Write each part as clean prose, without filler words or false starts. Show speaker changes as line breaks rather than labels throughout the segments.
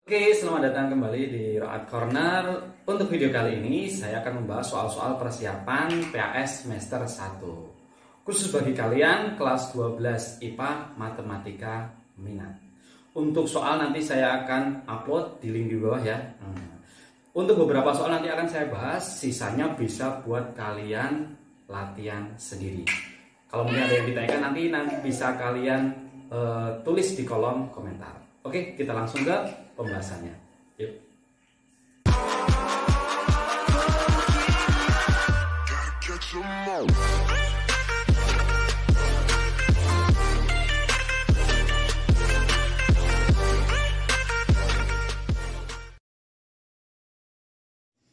Oke, selamat datang kembali di Roat Corner. Untuk video kali ini saya akan membahas soal-soal persiapan PAS semester 1 khusus bagi kalian kelas 12 IPA Matematika Minat. Untuk soal nanti saya akan upload di link di bawah ya. Untuk beberapa soal nanti akan saya bahas, sisanya bisa buat kalian latihan sendiri. Kalau mungkin ada yang ditanyakan nanti bisa kalian tulis di kolom komentar. Oke, kita langsung ke pembahasannya. Yuk.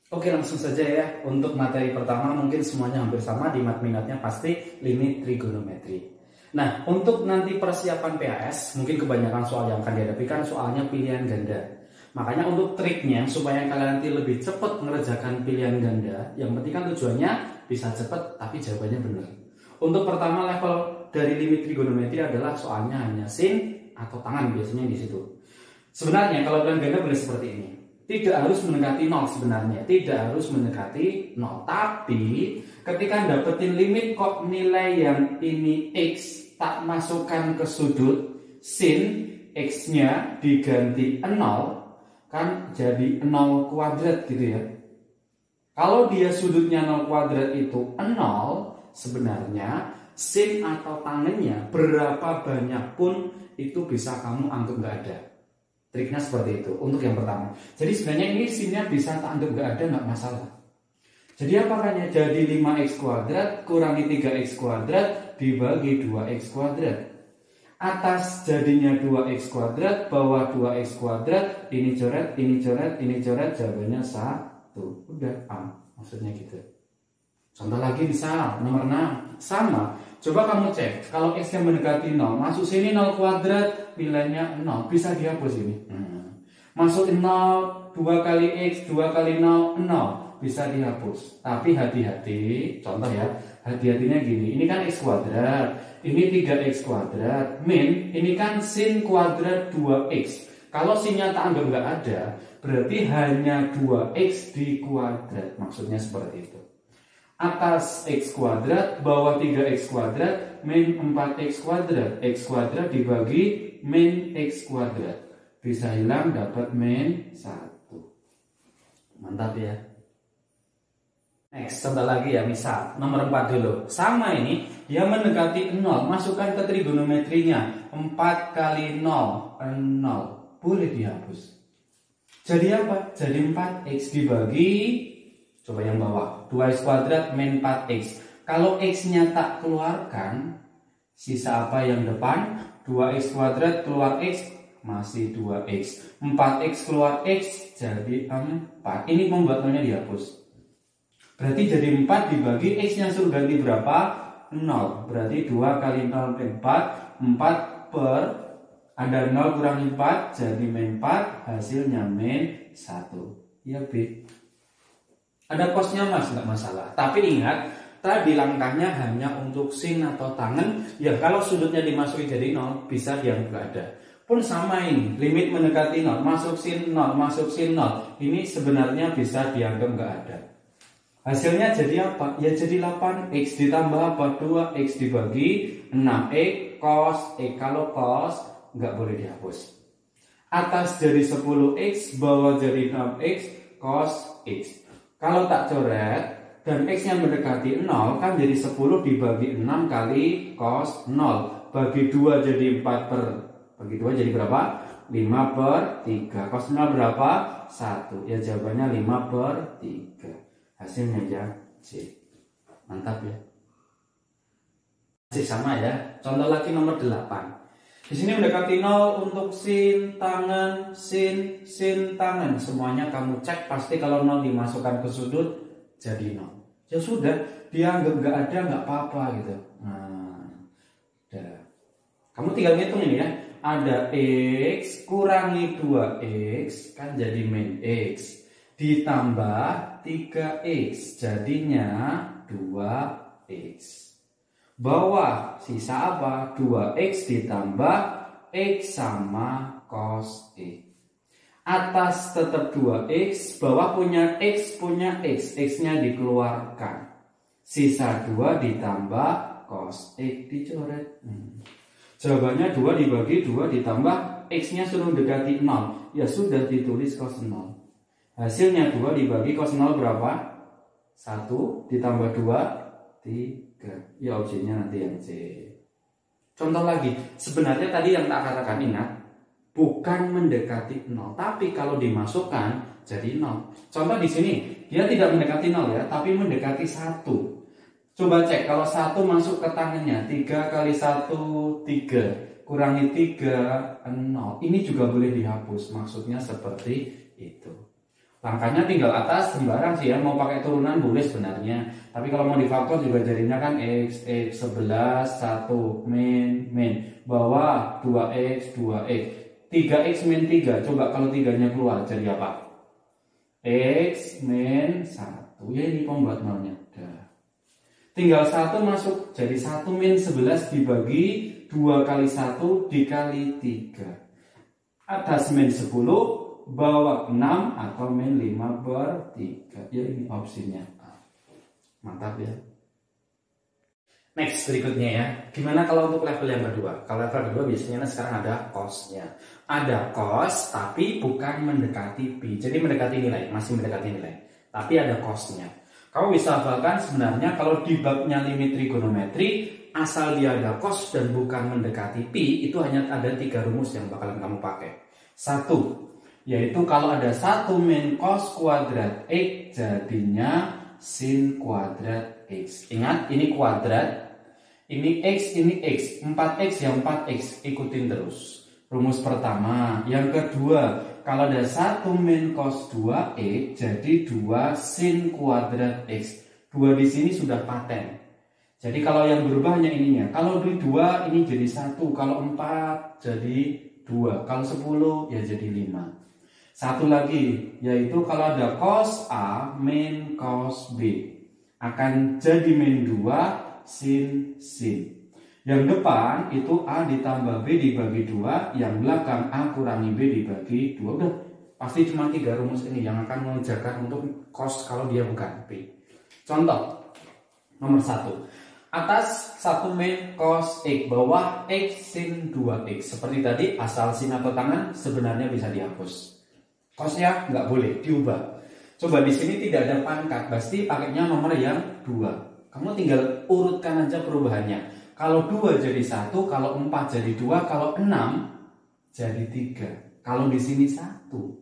Oke, langsung saja ya. Untuk materi pertama mungkin semuanya hampir sama, di mat minatnya pasti limit trigonometri. Nah, untuk nanti persiapan PAS, mungkin kebanyakan soal yang akan dihadapi kan soalnya pilihan ganda. Makanya untuk triknya, supaya kalian nanti lebih cepat mengerjakan pilihan ganda, yang penting kan tujuannya bisa cepat, tapi jawabannya benar. Untuk pertama level dari limit trigonometri adalah soalnya hanya sin atau tangan, biasanya di situ. Sebenarnya kalau pilihan ganda boleh seperti ini. Tidak harus mendekati 0 sebenarnya, tidak harus mendekati 0. Tapi ketika dapetin limit kok nilai yang ini X tak masukkan ke sudut, sin X-nya diganti 0, kan jadi 0 kuadrat gitu ya. Kalau dia sudutnya 0 kuadrat itu 0, sebenarnya sin atau tangannya berapa banyak pun itu bisa kamu anggap nggak ada. Triknya seperti itu untuk yang pertama. Jadi sebenarnya ini sinnya bisa tak anggap nggak ada, nggak masalah. Jadi apakahnya? Jadi 5x kuadrat kurangi 3x kuadrat dibagi 2x kuadrat. Atas jadinya 2x kuadrat, bawah 2x kuadrat, ini coret, ini coret, ini coret, jawabannya 1. Udah, A. Maksudnya gitu. Contoh lagi misal, nomor 6. Sama. Coba kamu cek, kalau x yang mendekati 0, masuk sini 0 kuadrat, nilainya 0. Bisa dihapus ini. Masuk 0, 2 kali x, 2 kali 0, 0. Bisa dihapus, tapi hati-hati. Contoh ya, hati-hatinya gini, ini kan x kuadrat, ini 3x kuadrat, min ini kan sin kuadrat 2x. Kalau sinnya tak anggap nggak ada, berarti hanya 2x di kuadrat, maksudnya seperti itu. Atas x kuadrat, bawah 3x kuadrat, min 4x kuadrat, x kuadrat dibagi min x kuadrat, bisa hilang, dapat min 1. Mantap ya. Next, contoh lagi ya, misal nomor 4 dulu. Sama ini, dia mendekati 0, masukkan ke trigonometrinya. 4 kali 0, 0. Boleh dihapus. Jadi apa? Jadi 4x dibagi, coba yang bawah, 2x kuadrat min 4x. Kalau x-nya tak keluarkan, sisa apa yang depan? 2x kuadrat keluar x, masih 2x. 4x keluar x, jadi 4. Ini membuat nolnya dihapus. Berarti jadi 4 dibagi x yang suruh ganti berapa? 0. Berarti 2 kali 0 min 4. 4 per ada 0 kurang 4 jadi min 4. Hasilnya min 1. Ya B. Ada kosnya mas, nggak masalah. Tapi ingat, tadi langkahnya hanya untuk sin atau tangan. Ya kalau sudutnya dimasuki jadi 0, bisa dianggap nggak ada. Pun sama ini, limit mendekati 0, masuk sin 0, masuk sin 0. Ini sebenarnya bisa dianggap nggak ada. Hasilnya jadi apa? Ya jadi 8x ditambah apa? 2x dibagi 6x cos x. Kalau cos nggak boleh dihapus. Atas jadi 10x, bawah jadi 6x cos x. Kalau tak coret dan x yang mendekati 0 kan jadi 10 dibagi 6 kali cos 0. Bagi 2 jadi 4 per. Bagi 2 jadi berapa? 5 per 3. Cos 0 berapa? 1. Ya jawabannya 5 per 3. Hasilnya ya C. Mantap ya. Masih sama ya. Contoh lagi nomor 8. Di sini mendekati 0 untuk sin tangan, sin tangan. Semuanya kamu cek, pasti kalau 0 dimasukkan ke sudut jadi 0. Ya sudah, dianggap nggak ada nggak apa-apa gitu. Nah, udah. Kamu tinggal ngitung ini ya. Ada x kurangi 2x kan jadi min x. Ditambah 3x jadinya 2x. Bawah sisa apa? 2x ditambah x sama cos x. Atas tetap 2x, bawah punya x, x-nya dikeluarkan. Sisa 2 ditambah cos x, dicoret. Jawabannya 2 dibagi 2 ditambah x-nya suruh dekati 0. Ya sudah, ditulis cos 0. Hasilnya 2 dibagi cos 0 berapa? 1 ditambah 2, 3. Ya opsinya nanti yang C. Contoh lagi, sebenarnya tadi yang tak katakan ingat, bukan mendekati 0, tapi kalau dimasukkan jadi 0. Contoh di sini, dia tidak mendekati 0 ya, tapi mendekati 1. Coba cek, kalau 1 masuk ke tangannya, 3 kali 1, 3. Kurangi 3, 0. Ini juga boleh dihapus, maksudnya seperti itu. Langkahnya tinggal atas, sembarang sih ya, mau pakai turunan boleh sebenarnya. Tapi kalau mau difaktor juga jadinya kan x, 11, 1, min. Bawah 2x, 2x. 3x min 3, coba kalau 3-nya keluar jadi apa? X min 1, ya ini pembuat nolnya. Tinggal 1 masuk, jadi 1 min 11 dibagi 2 kali 1 dikali 3. Atas min 10, bawah 6 atau min 5 per 3. Ya ini opsinya A. Mantap ya. Next berikutnya ya. Gimana kalau untuk level yang kedua? Kalau level kedua biasanya sekarang ada cos-nya. Ada cos tapi bukan mendekati pi. Jadi mendekati nilai, masih mendekati nilai. Tapi ada cos-nya. Kamu bisa hafalkan sebenarnya kalau di babnya limit trigonometri, asal dia ada cos dan bukan mendekati pi, itu hanya ada 3 rumus yang bakalan kamu pakai. 1, yaitu kalau ada 1 min cos kuadrat x jadinya sin kuadrat x. Ingat, ini kuadrat, ini x, 4x ya 4x, ikutin terus. Rumus pertama. Yang kedua, kalau ada 1 min cos 2x jadi 2 sin kuadrat x. 2 di sini sudah paten. Jadi kalau yang berubah hanya ininya. Kalau di 2 ini jadi 1, kalau 4 jadi 2, kalau 10 ya jadi 5. Satu lagi, yaitu kalau ada cos A min cos B akan jadi min 2 sin. Yang depan itu A ditambah B dibagi 2, yang belakang A kurangi B dibagi 2. Udah, pasti cuma 3 rumus ini yang akan mengerjakan untuk cos kalau dia bukan P. Contoh nomor 1. Atas 1 min cos X, bawah X sin 2X. Seperti tadi, asal sin atau tangan sebenarnya bisa dihapus. Cosnya nggak boleh diubah. Coba di sini tidak ada pangkat, pasti pakainya nomor yang 2. Kamu tinggal urutkan aja perubahannya. Kalau 2 jadi 1, kalau 4 jadi 2, kalau 6 jadi 3. Kalau di sini 1,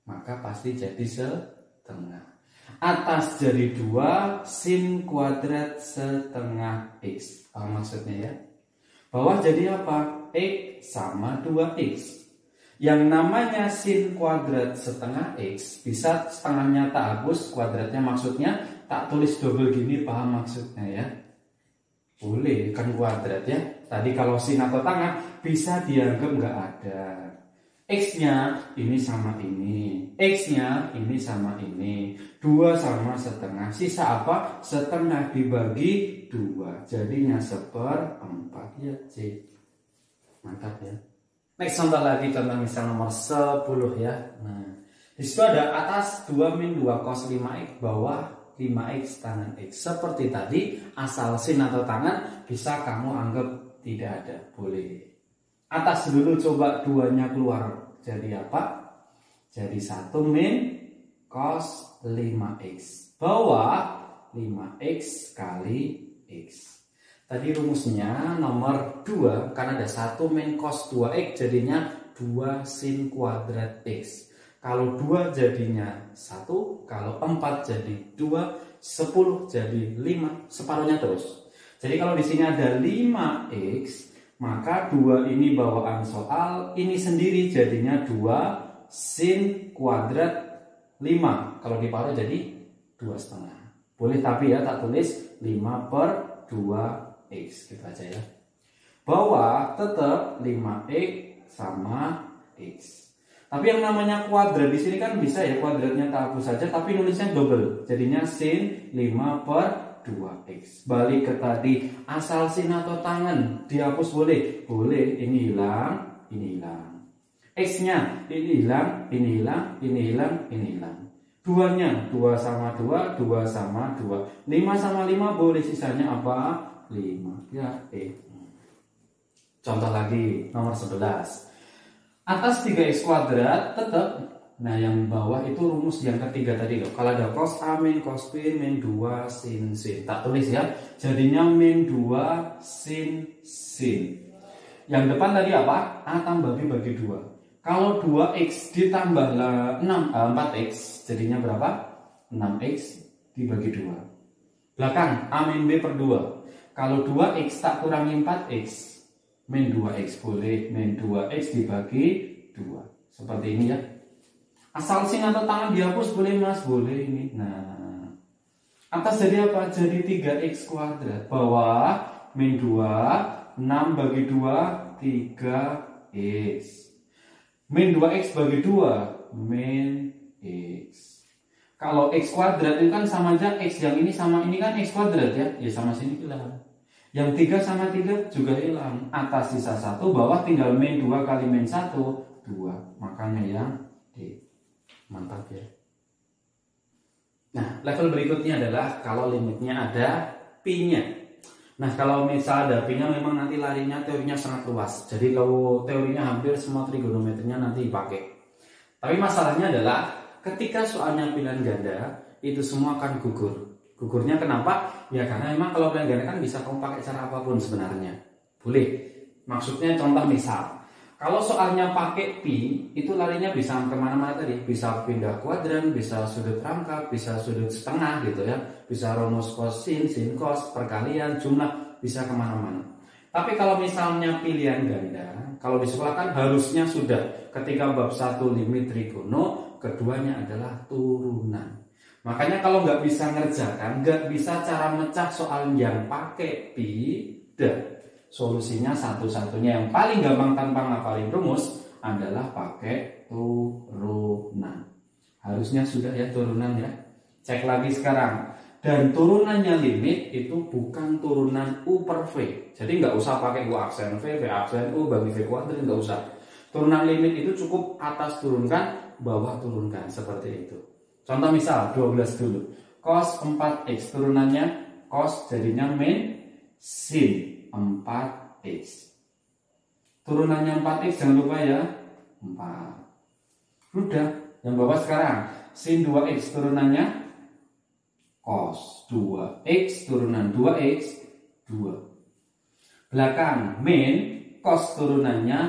maka pasti jadi setengah. Atas jadi 2, sin kuadrat setengah x. Apa maksudnya ya? Bawah jadi apa? X sama 2x. Yang namanya sin kuadrat setengah x, bisa setengahnya tak hapus, kuadratnya maksudnya tak tulis double gini, paham maksudnya ya? Boleh, kan kuadrat ya. Tadi kalau sin atau tangan bisa dianggap nggak ada. X-nya ini sama ini, X-nya ini sama ini, 2 sama setengah. Sisa apa? Setengah dibagi 2, jadinya 1/4 ya C. Mantap ya. Next contoh lagi, contoh misal nomor 10 ya. Nah, di situ ada atas 2 min 2 cos 5x, bawah 5x tangan x. Seperti tadi, asal sin atau tangan bisa kamu anggap tidak ada, boleh. Atas dulu coba 2-nya keluar, jadi apa? Jadi 1 min cos 5x. Bawah 5x kali x. Tadi rumusnya nomor 2, karena ada 1 min cos 2x jadinya 2 sin kuadrat x. Kalau 2 jadinya 1, kalau 4 jadi 2, 10 jadi 5, separuhnya terus. Jadi kalau di sini ada 5x, maka 2 ini bawaan soal, ini sendiri jadinya 2 sin kuadrat 5. Kalau diparuh jadi 2,5. Boleh tapi ya tak tulis 5/2x gitu aja ya. Bawah tetap 5x sama x. Tapi yang namanya kuadrat di sini kan bisa ya kuadratnya tak hapus saja, tapi nulisnya double. Jadinya sin 5/2x. Balik ke tadi, asal sin atau tangan dihapus boleh? Boleh, ini hilang, ini hilang. X-nya ini hilang, ini hilang, ini hilang, ini hilang. 2-nya 2 sama 2, 2 sama 2. 5 sama 5 boleh, sisanya apa? 5. Ya, Contoh lagi nomor 11. Atas 3x kuadrat tetap. Nah, yang bawah itu rumus yang ketiga tadi loh. Kalau ada cos A min cos B min 2 sin sin. Tak tulis ya. Jadinya min 2 sin sin. Yang depan tadi apa? A tambah B bagi 2. Kalau 2x ditambah 4x jadinya berapa? 6x dibagi 2. Belakang A min B per 2. Kalau 2x tak kurangi 4x, min 2x boleh, min 2x dibagi 2. Seperti ini ya. Asal sin atau tangan dihapus boleh mas, boleh ini. Nah, atas jadi apa? Jadi 3x kuadrat. Bawah min 2, 6 bagi 2, 3x. Min 2x bagi 2, min x. Kalau x kuadrat itu kan sama aja x yang ini sama ini kan x kuadrat ya. Ya sama sini hilang. Yang 3 sama 3 juga hilang. Atas sisa 1, bawah tinggal min 2 kali min 1, 2. Makanya yang D. Mantap ya. Nah, level berikutnya adalah kalau limitnya ada pi-nya. Nah, kalau misal ada pi-nya memang nanti larinya teorinya sangat luas. Jadi kalau teorinya hampir semua trigonometrinya nanti dipakai. Tapi masalahnya adalah ketika soalnya pilihan ganda itu semua akan gugur. Gugurnya kenapa? Ya karena memang kalau pilihan ganda kan bisa kamu pakai cara apapun sebenarnya. Boleh. Maksudnya contoh misal, kalau soalnya pakai pi, itu larinya bisa kemana-mana tadi. Bisa pindah kuadran, bisa sudut rangkap, bisa sudut setengah gitu ya. Bisa rumus cos sin, sin cos, perkalian, jumlah, bisa kemana-mana. Tapi kalau misalnya pilihan ganda, kalau di sekolah kan harusnya sudah ketika bab 1 limit trigono, keduanya adalah turunan. Makanya kalau nggak bisa ngerjakan, nggak bisa cara mecah soal yang pakai pi, solusinya satu-satunya yang paling gampang tanpa ngapalin rumus adalah pakai turunan. Harusnya sudah ya turunan ya. Cek lagi sekarang. Dan turunannya limit itu bukan turunan U per V. Jadi nggak usah pakai U aksen V, V aksen U bagi V kuadrat, nggak usah. Turunan limit itu cukup atas turunkan, bawah turunkan seperti itu. Contoh misal 12 dulu. Cos 4x turunannya cos jadinya min sin 4x. Turunannya 4x jangan lupa ya 4. Udah, yang bawah sekarang sin 2x turunannya cos 2x turunan 2x 2. Belakang min cos turunannya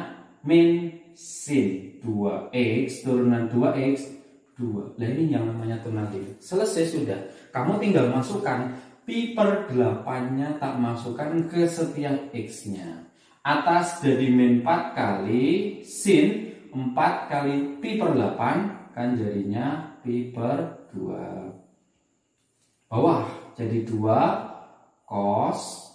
min sin 2x turunan 2x 2. Nah ini yang namanya turunan limit. Selesai sudah. Kamu tinggal masukkan pi per 8-nya tak masukkan ke setiap x-nya. Atas jadi min 4 kali sin 4 kali pi per 8 kan jadinya pi per 2. Bawah jadi 2 cos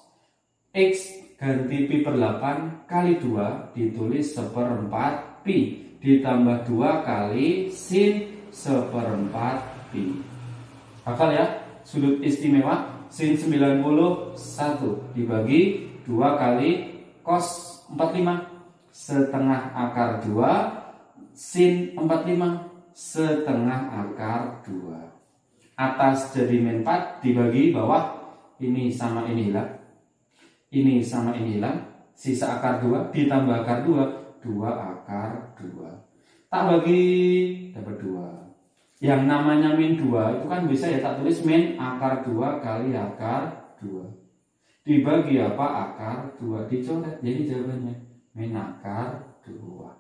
x ganti pi per 8 kali 2 ditulis 1/4 pi ditambah 2 kali sin 1/4 pi. Hafal ya? Sudut istimewa sin 91 dibagi 2 kali cos 45 setengah akar 2 sin 45 setengah akar 2. Atas jadi min 4 dibagi bawah, ini sama ini hilang, ini sama ini hilang, sisa akar 2 ditambah akar 2, 2 akar 2. Tak bagi dapat 2. Yang namanya min 2 itu kan bisa ya tak tulis min akar 2 kali akar 2. Dibagi apa? Akar 2. Dicoret, jadi jawabannya min akar 2.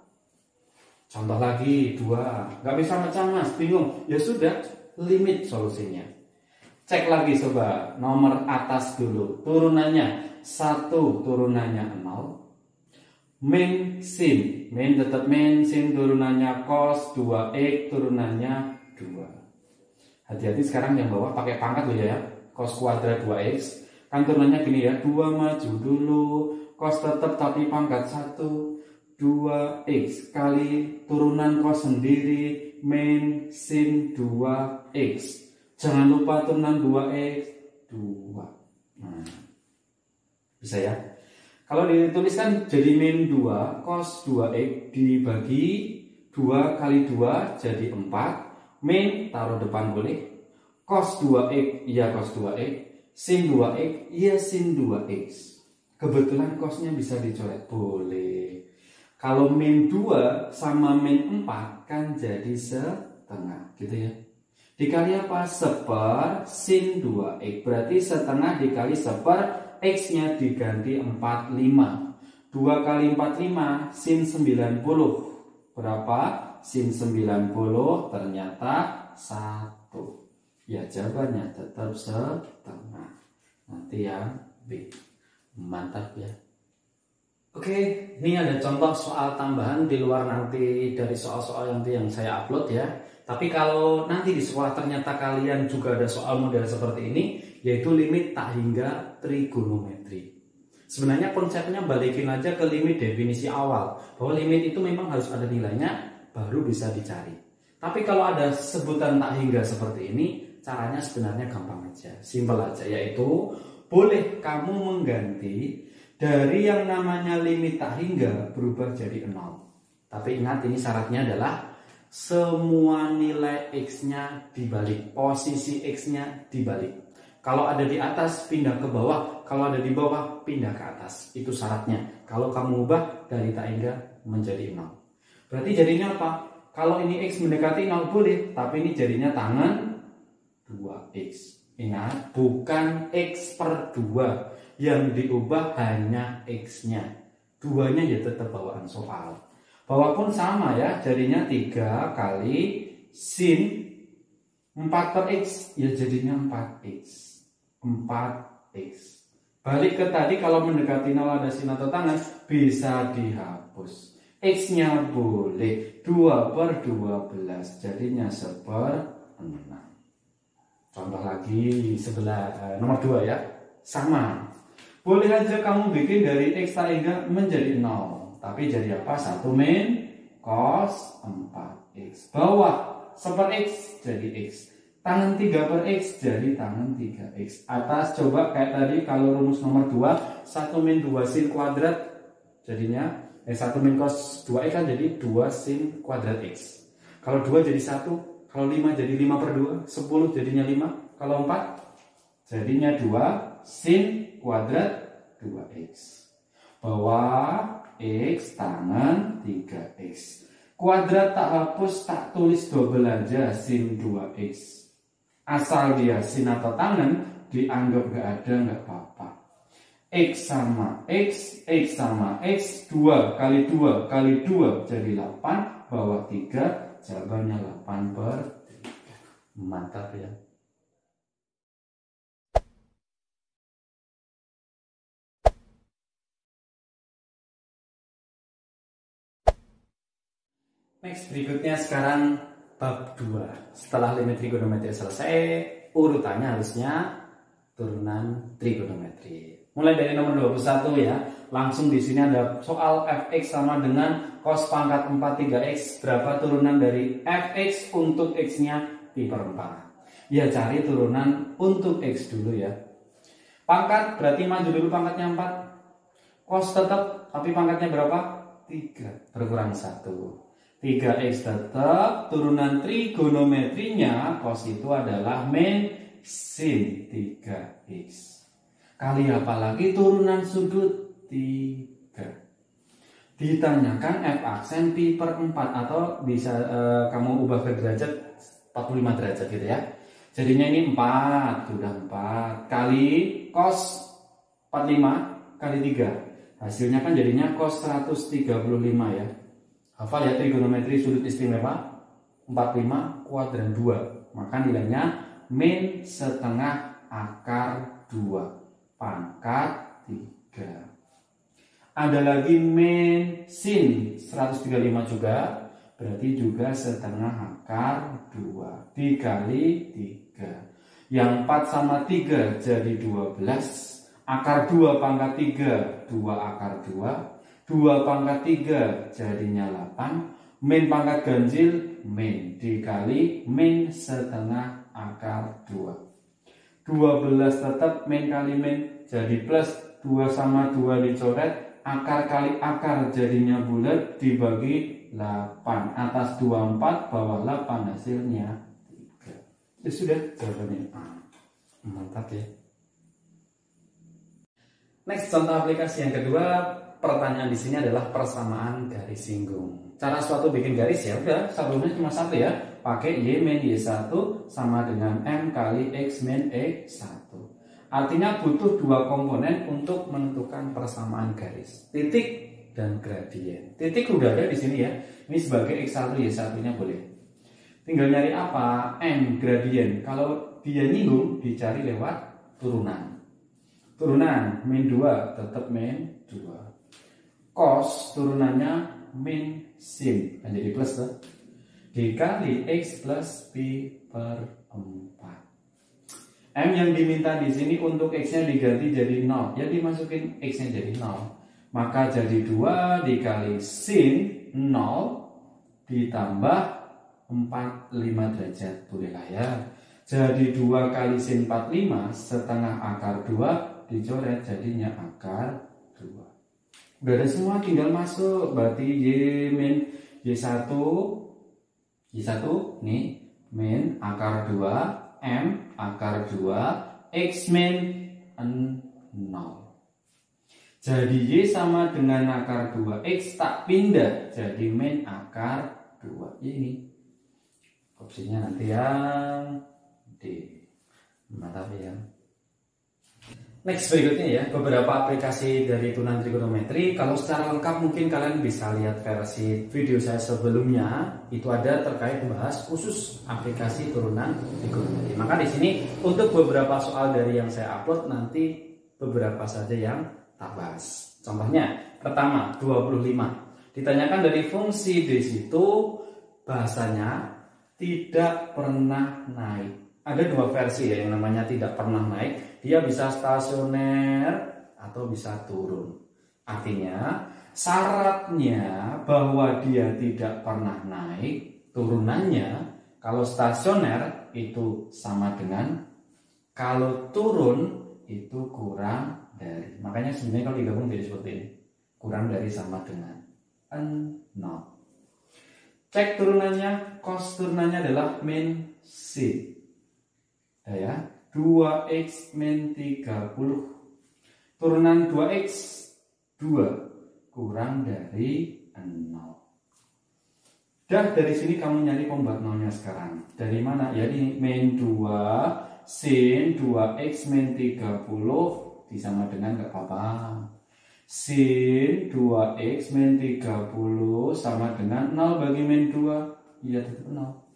Contoh lagi 2. Gak bisa macam mas, bingung. Ya sudah, limit solusinya. Cek lagi coba nomor atas dulu. Turunannya 1, turunannya 0. Min sin, min tetap min, sin turunannya cos, 2x turunannya 2. Hati-hati sekarang yang bawah pakai pangkat loh ya. Cos kuadrat 2x. Kan turunannya gini ya, 2 maju dulu, cos tetap tapi pangkat 1, 2x kali turunan cos sendiri min sin 2x. Jangan lupa turunan 2x 2. Nah, bisa ya. Kalau dituliskan jadi min 2 cos 2x dibagi 2 kali 2 jadi 4. Min taruh depan boleh. Cos 2x ya cos 2x. Sin 2x ya sin 2x. Kebetulan cosnya bisa dicoret, boleh. Kalau min 2 sama min 4 kan jadi setengah gitu ya. Dikali apa? Seper sin 2x. Berarti setengah dikali seper, x-nya diganti 45. 2 kali 45 sin 90. Berapa? Sin 90 ternyata 1. Ya jawabannya tetap setengah. Nanti yang B. Mantap ya. Oke, ini ada contoh soal tambahan di luar nanti dari soal-soal yang saya upload ya. Tapi kalau nanti di sekolah ternyata kalian juga ada soal model seperti ini, yaitu limit tak hingga trigonometri. Sebenarnya konsepnya balikin aja ke limit definisi awal, bahwa limit itu memang harus ada nilainya baru bisa dicari. Tapi kalau ada sebutan tak hingga seperti ini, caranya sebenarnya gampang aja, simpel aja, yaitu boleh kamu mengganti dari yang namanya limit tak hingga berubah jadi 0. Tapi ingat, ini syaratnya adalah semua nilai x-nya dibalik, posisi x-nya dibalik. Kalau ada di atas pindah ke bawah, kalau ada di bawah pindah ke atas. Itu syaratnya. Kalau kamu ubah dari tak hingga menjadi 0. Berarti jadinya apa? Kalau ini x mendekati 0 boleh, tapi ini jadinya tangan 2x. Ingat, bukan x per 2. Yang diubah hanya x-nya. 2-nya ya tetap bawaan soal. Bawah pun sama ya, jadinya 3 kali sin 4 per x, ya jadinya 4x. 4x. Balik ke tadi, kalau mendekati 0 ada sin atau tangan, bisa dihapus. X-nya boleh 2 per 12, jadinya 1/6. Contoh lagi sebelah nomor 2 ya, sama. Boleh aja kamu bikin dari x tak hingga menjadi 0. Tapi jadi apa? 1 min cos 4x. Bawah 1/x jadi x. Tangan 3 per x jadi tangan 3x. Atas coba kayak tadi, kalau rumus nomor 2, 1 min 2 sin kuadrat jadinya 1 min cos 2x kan jadi 2 sin kuadrat x. Kalau 2 jadi 1, kalau 5 jadi 5 per 2, 10 jadinya 5. Kalau 4 jadinya 2 sin kuadrat 2x. Bawah x tangan 3x. Kuadrat tak hapus, tak tulis double aja sin 2x. Asal dia sin atau tangan, dianggap gak ada gak apa-apa. X sama x, x sama x, 2 kali 2 kali 2 jadi 8. Bawah 3, jawabannya 8/3. Mantap ya. Next, berikutnya sekarang bab 2. Setelah limit trigonometri selesai, urutannya harusnya turunan trigonometri. Mulai dari nomor 21 ya. Langsung di sini ada soal fx sama dengan cos pangkat 4 3x. Berapa turunan dari fx untuk x-nya pi per 4. Ya, cari turunan untuk x dulu ya. Pangkat berarti maju dulu pangkatnya 4. Cos tetap, tapi pangkatnya berapa? 3 berkurang 1. 3x tetap, turunan trigonometrinya cos itu adalah min sin 3x. Kali apa lagi? Turunan sudut 3. Ditanyakan f aksen pi per 4, atau bisa kamu ubah ke derajat 45 derajat gitu ya. Jadinya ini 4, sudah 4 kali cos 45 kali 3. Hasilnya kan jadinya cos 135 ya. Hafal ya, trigonometri sudut istimewa 45 kuadran 2. Maka nilainya min setengah akar 2 pangkat 3. Ada lagi min sin 135 juga, berarti juga setengah akar 2 dikali 3. Yang 4 sama 3 jadi 12. Akar 2 pangkat 3, 2 akar 2. 2 pangkat 3 jadinya 8. Min pangkat ganjil min dikali min setengah akar 2. 12 tetap, min kali min jadi plus. 2 sama 2 dicoret, akar kali akar jadinya bulat dibagi 8. Atas 24, bawah 8, hasilnya 3. Ya sudah, jawabannya A. Mantap ya. Next, contoh aplikasi yang kedua, pertanyaan di sini adalah persamaan garis singgung. Cara suatu bikin garis ya udah, sabunnya cuma satu ya. Pakai Y min Y1 sama dengan M kali X min X1. Artinya butuh dua komponen untuk menentukan persamaan garis. Titik dan gradien. Titik udah ada di sini ya. Ini sebagai X1 Y1-nya boleh. Tinggal nyari apa? M gradien. Kalau dia nyinggung dicari lewat turunan. Turunan min 2 tetap min 2. Cos turunannya min sin, kan jadi plus tuh. Dikali X plus Pi per 4. M yang diminta di sini untuk X-nya diganti jadi 0. Ya dimasukin X-nya jadi 0. Maka jadi 2 dikali sin 0 ditambah 45 derajat. Bolehlah ya. Jadi 2 kali sin 45 setengah akar 2 dicoret jadinya akar 2. Udah ada semua, tinggal masuk. Berarti Y min Y1 nih min akar 2 M akar 2 X min 0. Jadi Y sama dengan akar 2 X tak pindah jadi min akar 2. Ini opsinya nanti yang D. Mantap ya. Next berikutnya ya, beberapa aplikasi dari turunan trigonometri. Kalau secara lengkap mungkin kalian bisa lihat versi video saya sebelumnya. Itu ada terkait membahas khusus aplikasi turunan trigonometri. Maka di sini untuk beberapa soal dari yang saya upload nanti beberapa saja yang tak bahas. Contohnya pertama 25. Ditanyakan dari fungsi di situ bahasanya tidak pernah naik. Ada dua versi ya, yang namanya tidak pernah naik. Dia bisa stasioner atau bisa turun. Artinya syaratnya bahwa dia tidak pernah naik, turunannya kalau stasioner itu sama dengan, kalau turun itu kurang dari. Makanya sebenarnya kalau digabung jadi seperti ini. Kurang dari sama dengan 0. Cek turunannya, cos turunannya adalah min sin. Ya, 2x min 30. Turunan 2x 2 kurang dari 0. Dan dari sini kamu nyari pembuat nolnya sekarang. Dari mana? Ya ini min 2 sin 2x min 30 disama dengan gak apa-apa. Sin 2x min 30 sama dengan 0 bagi min 2. Iya tetap 0.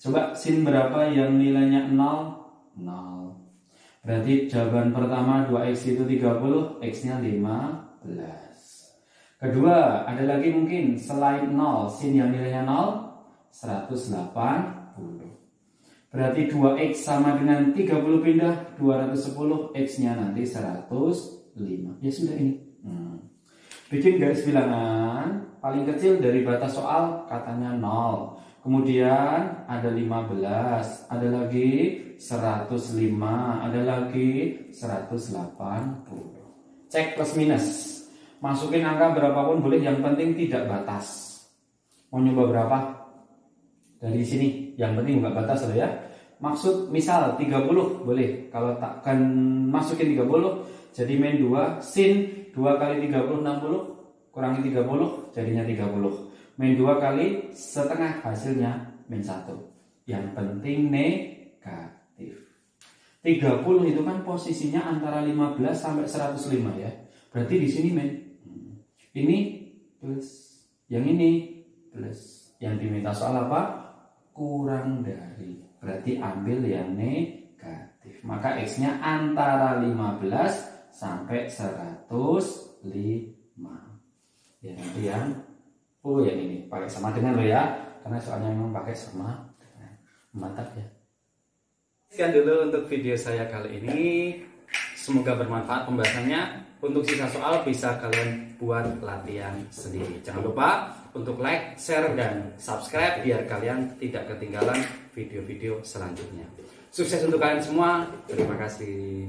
Coba sin berapa yang nilainya 0? 0. Berarti jawaban pertama 2x itu 30, x-nya 15. Kedua, ada lagi mungkin selain 0, sin yang nilainya 0, 180. Berarti 2x sama dengan 30 pindah 210, x-nya nanti 105. Ya sudah ini. Bikin garis bilangan, paling kecil dari batas soal katanya 0. Kemudian ada 15, ada lagi 105, ada lagi 180. Cek plus minus. Masukin angka berapapun boleh, yang penting tidak batas. Mau nyoba berapa? Dari sini, yang penting nggak batas loh ya. Maksud misal 30 boleh. Kalau takkan masukin 30, jadi min 2 sin 2 kali 30 60, kurangi 30 jadinya 30. Min 2 kali setengah hasilnya min 1. Yang penting negatif. 30 itu kan posisinya antara 15 sampai 105 ya. Berarti di sini min. Ini plus. Yang ini plus. Yang diminta soal apa? Kurang dari. Berarti ambil yang negatif. Maka X-nya antara 15 sampai 105. Ya nanti yang yang ini pakai sama dengan lo ya, karena soalnya memang pakai sama. Mantap ya. Sekian dulu untuk video saya kali ini. Semoga bermanfaat pembahasannya. Untuk sisa soal bisa kalian buat latihan sendiri. Jangan lupa untuk like, share, dan subscribe biar kalian tidak ketinggalan video-video selanjutnya. Sukses untuk kalian semua. Terima kasih.